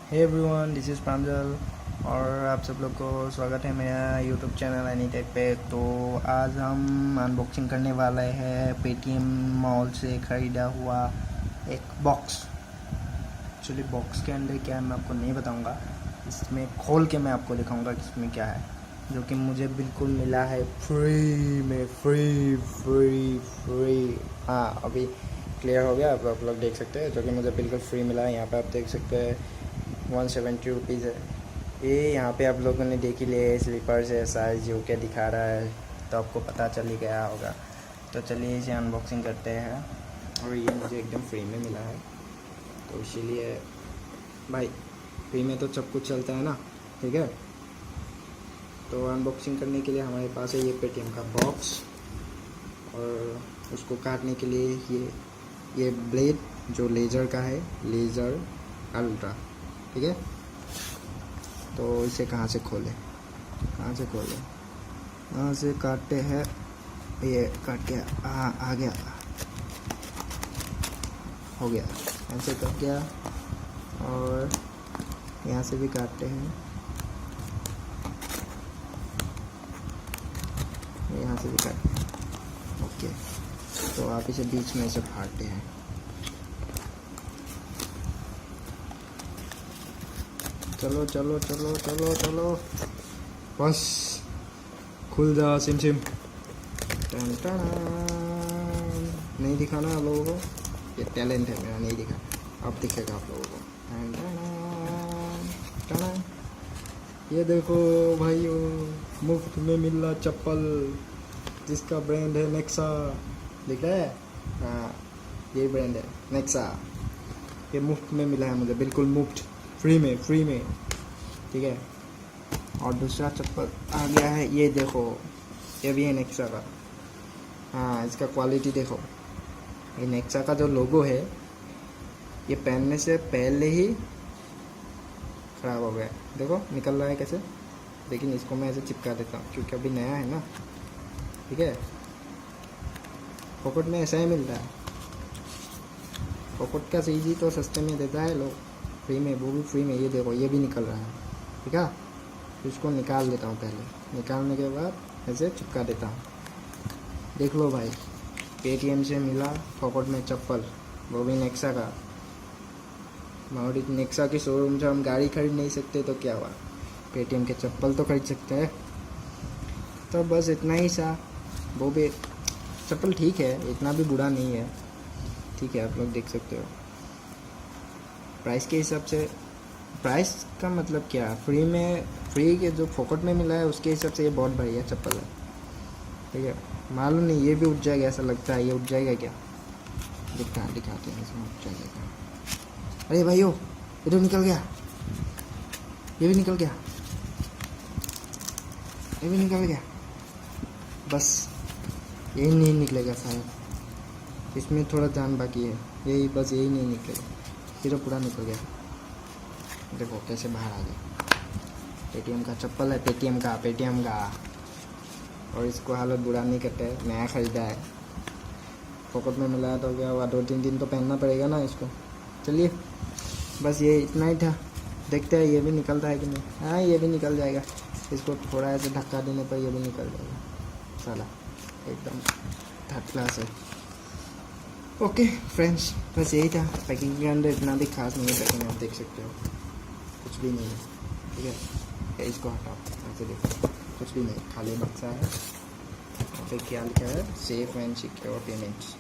Hey everyone, this is प्रांजल और आप सब लोग को स्वागत है मेरा यूट्यूब चैनल एनी टेक पे। तो आज हम अनबॉक्सिंग करने वाले हैं पेटीएम मॉल से ख़रीदा हुआ एक बॉक्स। एक्चुअली बॉक्स के अंदर क्या है मैं आपको नहीं बताऊंगा, इसमें खोल के मैं आपको दिखाऊंगा कि इसमें क्या है, जो कि मुझे बिल्कुल मिला है फ्री में। फ्री। हाँ, अभी क्लियर हो गया, आप लोग देख सकते हैं, जो कि मुझे बिल्कुल फ्री मिला है। यहाँ पे आप देख सकते हैं 170 रुपीज़ है ये। यहाँ पे आप लोगों ने देख ही लिया, स्लीपर्स है, साइज जो क्या दिखा रहा है तो आपको पता चल ही गया होगा। तो चलिए इसे अनबॉक्सिंग करते हैं। और ये मुझे एकदम फ्री में मिला है, तो इसीलिए भाई फ्री में तो सब कुछ चलता है ना, ठीक है। तो अनबॉक्सिंग करने के लिए हमारे पास है ये पेटीएम का बॉक्स, और उसको काटने के लिए ये ब्लेड जो लेज़र का है, लेज़र अल्ट्रा, ठीक है। तो इसे कहाँ से खोलें, यहाँ से काटते हैं। ये काट गया, आ गया, हो गया, ऐसे कट गया। और यहाँ से भी काटते हैं, यहाँ से भी काटते हैं। ओके, तो आप इसे बीच में से फाड़ते हैं। चलो चलो चलो चलो चलो, बस खुल जा सिम सिम। Ton ton. नहीं दिखाना आप लोगों को, ये टैलेंट है मेरा, नहीं दिखा, अब दिखेगा आप लोगों को। टन टन टन। ये देखो भाइयों, मुफ्त में मिल रहा चप्पल जिसका ब्रांड है नेक्सा, दिख रहा है? हाँ, ये ब्रांड है नेक्सा। ये मुफ्त में मिला है मुझे, बिल्कुल मुफ्त, फ्री में, ठीक है। और दूसरा चप्पल आ गया है, ये देखो, ये भी है नेक्सा का। हाँ, इसका क्वालिटी देखो, ये नेक्सा का जो लोगो है, ये पहनने से पहले ही ख़राब हो गया, देखो निकल रहा है कैसे। लेकिन इसको मैं ऐसे चिपका देता हूँ क्योंकि अभी नया है ना, ठीक है। पॉकेट में ऐसा ही मिलता है, पॉकेट का चीज़ ही तो सस्ते में देता है लोग, फ्री में, वो भी फ्री में। ये देखो, ये भी निकल रहा है, ठीक है। तो इसको निकाल देता हूँ पहले, निकालने के बाद ऐसे चिपका देता हूँ। देख लो भाई, पेटीएम से मिला पॉकेट में चप्पल, वो भी नेक्सा का। और नेक्सा की शोरूम से हम गाड़ी खरीद नहीं सकते तो क्या हुआ, पेटीएम के चप्पल तो खरीद सकते हैं। तो बस इतना ही सा, वो भी चप्पल ठीक है, इतना भी बुरा नहीं है, ठीक है। आप लोग देख सकते हो प्राइस के हिसाब से, प्राइस का मतलब क्या, फ्री के जो फोकट में मिला है उसके हिसाब से ये बहुत बढ़िया चप्पल है, ठीक है। मालूम नहीं, ये भी उठ जाएगा ऐसा लगता है, ये उठ जाएगा क्या, दिखाते हैं, इसमें उठ जाएगा। अरे भाइयों, ये तो निकल गया, ये भी निकल गया, ये भी निकल गया। बस यही नहीं निकलेगा शायद, इसमें थोड़ा जान बाकी है, यही बस, यही नहीं निकलेगा, ये तो पूरा निकल गया। देखो कैसे बाहर आ गया। पेटीएम का चप्पल है, पेटीएम का। और इसको हालत बुरा नहीं करते, नया ख़रीदा है, पॉकेट में मिला है तो क्या हुआ, 2-3 दिन तो पहनना पड़ेगा ना इसको। चलिए बस ये इतना ही था, देखते हैं ये भी निकलता है कि नहीं। हाँ, ये भी निकल जाएगा, इसको थोड़ा ऐसे धक्का देने पर ये भी निकल जाएगा। साला एकदम थर्ड क्लास है। ओके फ्रेंड्स, बस यही था। पैकिंग के अंदर इतना भी खास नहीं है, पैकिंग आप देख सकते हो, कुछ भी नहीं है, ठीक है। इसको हटाओ, ऐसे देखो, कुछ भी नहीं, खाली बक्सा है। यहाँ पे क्या लिखा है, सेफ एंड सिक्योर पेमेंट्स,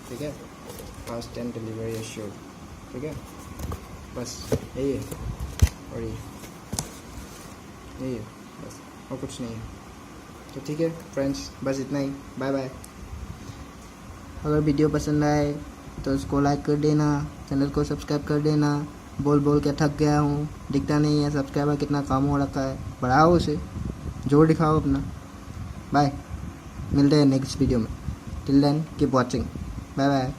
ठीक है, फास्ट एंड डिलीवरी एश्योर्ड, ठीक है। बस यही है, और यही है बस, और कुछ नहीं है। तो ठीक है फ्रेंड्स, बस इतना ही, बाय बाय। अगर वीडियो पसंद आए तो उसको लाइक कर देना, चैनल को सब्सक्राइब कर देना। बोल के थक गया हूँ, दिखता नहीं है सब्सक्राइबर कितना कम हो रखा है, बढ़ाओ उसे, जोर दिखाओ अपना। बाय, मिलते हैं नेक्स्ट वीडियो में, till then keep watching, bye bye.